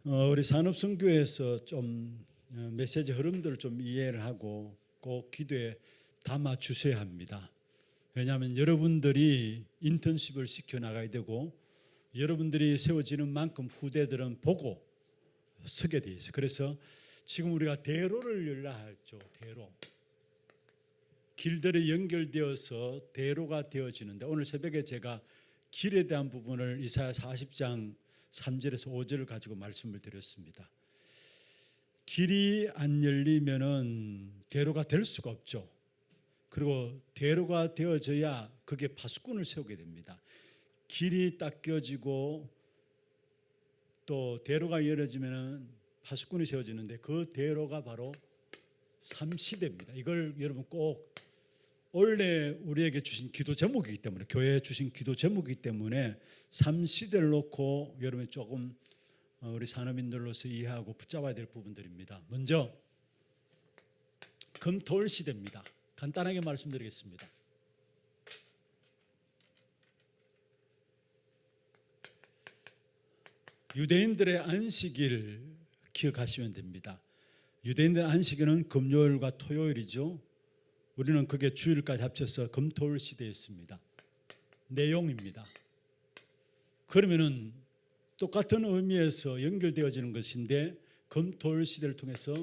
우리 산업선교에서 좀 메시지 흐름들을 좀 이해를 하고 꼭 기도에 담아 주셔야 합니다. 왜냐하면 여러분들이 인턴십을 시켜 나가야 되고 여러분들이 세워지는 만큼 후대들은 보고 서게 돼 있어요. 그래서 지금 우리가 대로를 열라 할죠. 대로. 길들이 연결되어서 대로가 되어지는데 오늘 새벽에 제가 길에 대한 부분을 이사야 40장 3절에서 5절을 가지고 말씀을 드렸습니다. 길이 안 열리면은 대로가 될 수가 없죠. 그리고 대로가 되어져야 그게 파수꾼을 세우게 됩니다. 길이 닦여지고 또 대로가 열어지면은 파수꾼이 세워지는데 그 대로가 바로 삼시대입니다. 이걸 여러분 꼭 원래 우리에게 주신 기도 제목이기 때문에 교회에 주신 기도 제목이기 때문에 삼시대를 놓고 여러분이 조금 우리 산업인들로서 이해하고 붙잡아야 될 부분들입니다. 먼저 금토일 시대입니다. 간단하게 말씀드리겠습니다. 유대인들의 안식일 기억하시면 됩니다. 유대인들의 안식일은 금요일과 토요일이죠. 우리는 그게 주일까지 합쳐서 금토일 시대였습니다. 내용입니다. 그러면은 똑같은 의미에서 연결되어지는 것인데 금토일 시대를 통해서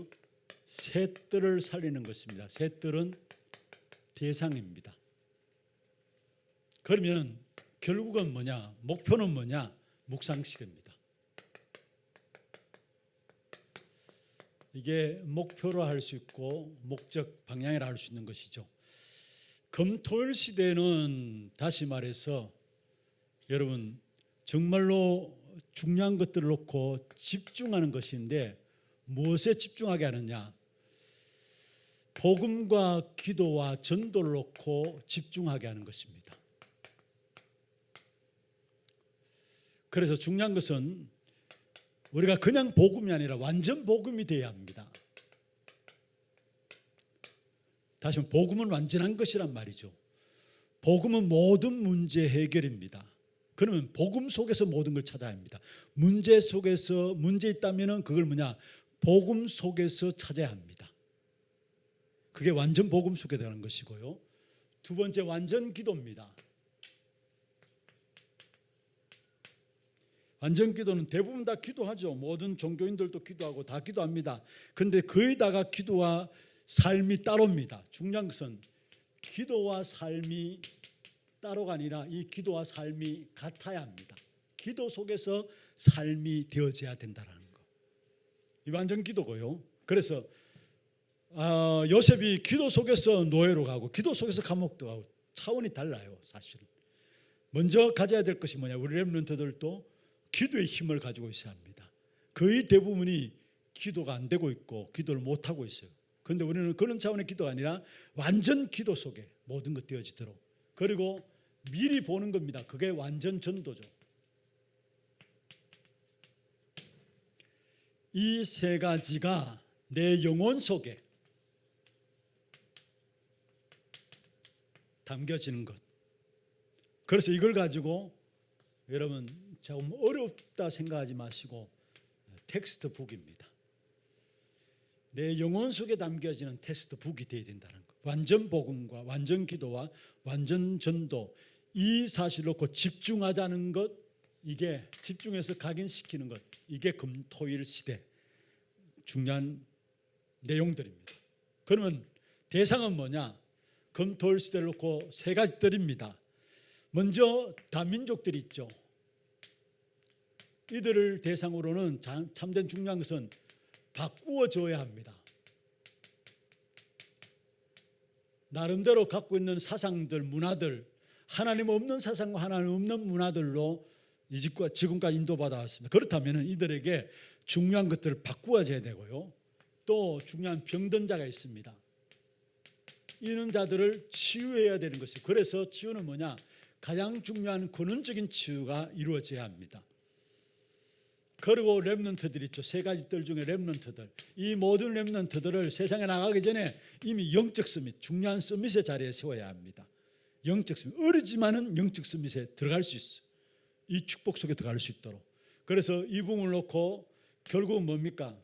셋들을 살리는 것입니다. 셋들은 대상입니다. 그러면 결국은 뭐냐? 목표는 뭐냐? 묵상시대입니다. 이게 목표로 할 수 있고 목적 방향이라 할 수 있는 것이죠. 금토일 시대는 다시 말해서 여러분 정말로 중요한 것들을 놓고 집중하는 것인데 무엇에 집중하게 하느냐? 복음과 기도와 전도를 놓고 집중하게 하는 것입니다. 그래서 중요한 것은 우리가 그냥 복음이 아니라 완전 복음이 되어야 합니다. 다시 말해 복음은 완전한 것이란 말이죠. 복음은 모든 문제 해결입니다. 그러면 복음 속에서 모든 걸 찾아야 합니다. 문제 속에서 문제 있다면 그걸 뭐냐? 복음 속에서 찾아야 합니다. 그게 완전 복음 속에 들어가는 것이고요. 두 번째 완전 기도입니다. 완전 기도는 대부분 다 기도하죠. 모든 종교인들도 기도하고 다 기도합니다. 그런데 거기다가 기도와 삶이 따로입니다. 중요한 것은 기도와 삶이 따로가 아니라 이 기도와 삶이 같아야 합니다. 기도 속에서 삶이 되어져야 된다는 거. 이 완전 기도고요. 그래서 요셉이 기도 속에서 노예로 가고 기도 속에서 감옥도 가고 차원이 달라요. 사실은. 먼저 가져야 될 것이 뭐냐? 우리 렘넌트들도 기도의 힘을 가지고 있어야 합니다. 거의 대부분이 기도가 안 되고 있고 기도를 못하고 있어요. 그런데 우리는 그런 차원의 기도가 아니라 완전 기도 속에 모든 것 되어지도록, 그리고 미리 보는 겁니다. 그게 완전 전도죠. 이 세 가지가 내 영혼 속에 담겨지는 것. 그래서 이걸 가지고 여러분 조금 어렵다 생각하지 마시고 텍스트북입니다. 내 영혼 속에 담겨지는 텍스트북이 되어야 된다는 것. 완전 복음과 완전 기도와 완전 전도, 이 사실을 놓고 집중하자는 것, 이게 집중해서 각인시키는 것, 이게 금토일 시대 중요한 내용들입니다. 그러면 대상은 뭐냐? 금토일 시대를 놓고 세 가지들입니다. 먼저 다민족들이 있죠. 이들을 대상으로는 참된 중요한 것은 바꾸어져야 합니다. 나름대로 갖고 있는 사상들, 문화들, 하나님 없는 사상과 하나님 없는 문화들로 지금까지 인도받아 왔습니다. 그렇다면 이들에게 중요한 것들을 바꾸어져야 되고요. 또 중요한 병든 자가 있습니다. 이런 자들을 치유해야 되는 것이에요. 그래서 치유는 뭐냐? 가장 중요한 근원적인 치유가 이루어져야 합니다. 그리고 렘넌트들 있죠. 세 가지 들 중에 렘넌트들. 이 모든 렘넌트들을 세상에 나가기 전에 이미 영적 서밋, 중요한 서밋의 자리에 세워야 합니다. 영적 서밋, 어리지만은 영적 서밋에 들어갈 수 있어요. 이 축복 속에 들어갈 수 있도록. 그래서 이 부분을 놓고 결국은 뭡니까?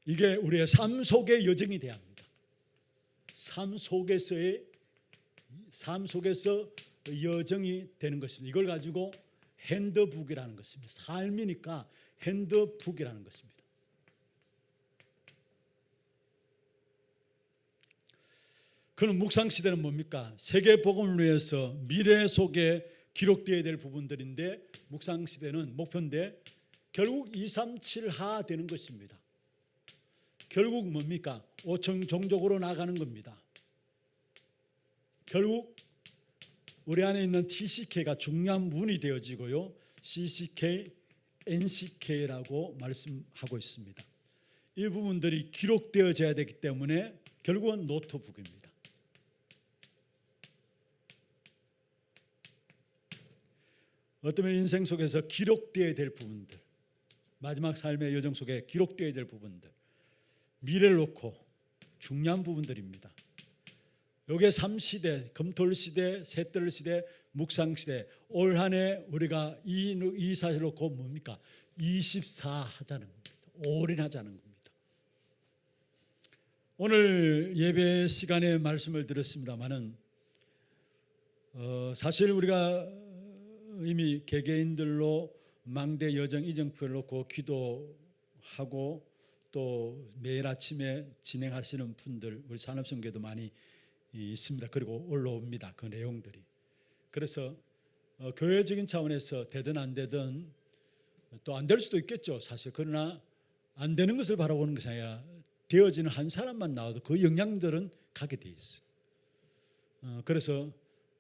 이게 우리의 삶 속의 여정이 돼야 합니다. 삶 속에서 여정이 되는 것입니다. 이걸 가지고 핸드북이라는 것입니다. 삶이니까 핸드북이라는 것입니다. 그는 묵상 시대는 뭡니까? 세계 복음을 위해서 미래 속에 기록되어야 될 부분들인데, 묵상 시대는 목표인데 결국 237하 되는 것입니다. 결국 뭡니까? 5천 종족으로 나가는 겁니다. 결국 우리 안에 있는 TCK가 중요한 문이 되어지고요, CCK, NCK라고 말씀하고 있습니다. 이 부분들이 기록되어져야 되기 때문에 결국은 노트북입니다. 어쩌면 인생 속에서 기록되어야 될 부분들, 마지막 삶의 여정 속에 기록되어야 될 부분들, 미래를 놓고 중요한 부분들입니다. 요게 3시대, 금토일시대, 셋들시대, 묵상시대, 올 한 해 우리가 이 사실을 놓고 뭡니까? 24 하자는 겁니다. 올인하자는 겁니다. 오늘 예배 시간에 말씀을 드렸습니다마는 사실 우리가 이미 개개인들로 망대 여정 이정표를 놓고 기도하고 또 매일 아침에 진행하시는 분들, 우리 산업선교도 많이 있습니다. 그리고 올라옵니다. 그 내용들이. 그래서 교회적인 차원에서 되든 안 되든, 또 안 될 수도 있겠죠, 사실. 그러나 안 되는 것을 바라보는 것이 아니라 되어지는 한 사람만 나와도 그 영향들은 가게 돼 있어요. 그래서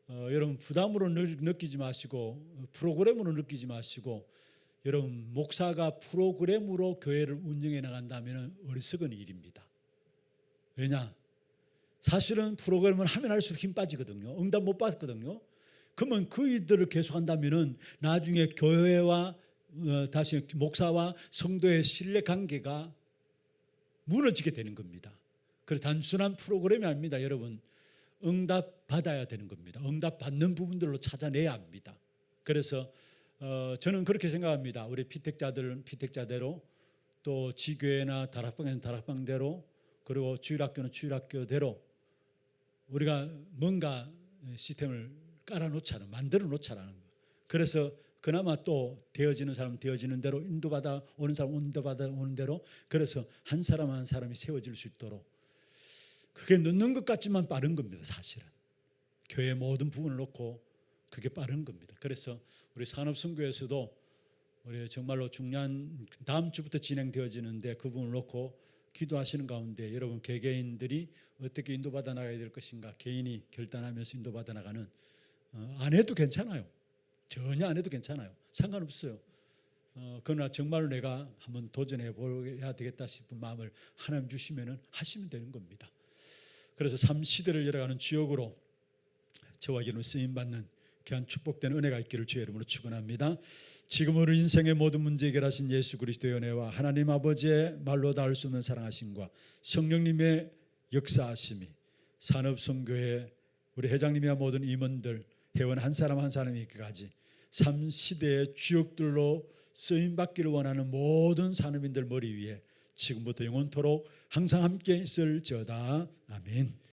여러분 부담으로 느끼지 마시고, 프로그램으로 느끼지 마시고, 여러분 목사가 프로그램으로 교회를 운영해 나간다면 어리석은 일입니다. 왜냐? 사실은 프로그램을 하면 할수록 힘 빠지거든요. 응답 못 받거든요. 그러면 그 일들을 계속한다면 나중에 교회와 다시 목사와 성도의 신뢰 관계가 무너지게 되는 겁니다. 그래서 단순한 프로그램이 아닙니다. 여러분, 응답 받아야 되는 겁니다. 응답 받는 부분들로 찾아내야 합니다. 그래서 저는 그렇게 생각합니다. 우리 피택자들은 피택자대로, 또 지교회나 다락방에는 다락방대로, 그리고 주일학교는 주일학교대로 우리가 뭔가 시스템을 깔아놓자는, 만들어 놓자라는 거. 그래서 그나마 또 되어지는 사람 되어지는 대로, 인도받아 오는 사람 인도받아 오는 대로, 그래서 한 사람 한 사람이 세워질 수 있도록, 그게 늦는 것 같지만 빠른 겁니다. 사실은 교회 모든 부분을 놓고 그게 빠른 겁니다. 그래서 우리 산업선교에서도 우리 정말로 중요한, 다음 주부터 진행되어지는데 그 부분을 놓고 기도하시는 가운데 여러분 개개인들이 어떻게 인도받아 나가야 될 것인가, 개인이 결단하면서 인도받아 나가는, 안 해도 괜찮아요. 전혀 안 해도 괜찮아요. 상관없어요. 그러나 정말로 내가 한번 도전해 보야 되겠다 싶은 마음을 하나님 주시면은 하시면 되는 겁니다. 그래서 삶 시대를 열어가는 주역으로 저와 여러분 쓰임받는 귀한 축복된 은혜가 있기를 주의 이름으로 축원합니다. 지금으로 인생의 모든 문제 해결하신 예수 그리스도의 은혜와 하나님 아버지의 말로 닿을 수 없는 사랑하심과 성령님의 역사하심이 산업선교회 우리 회장님이와 모든 임원들, 회원 한 사람 한 사람에게까지 삶 시대의 주역들로 쓰임받기를 원하는 모든 산업인들 머리 위에 지금부터 영원토록 항상 함께 있을지어다. 아멘.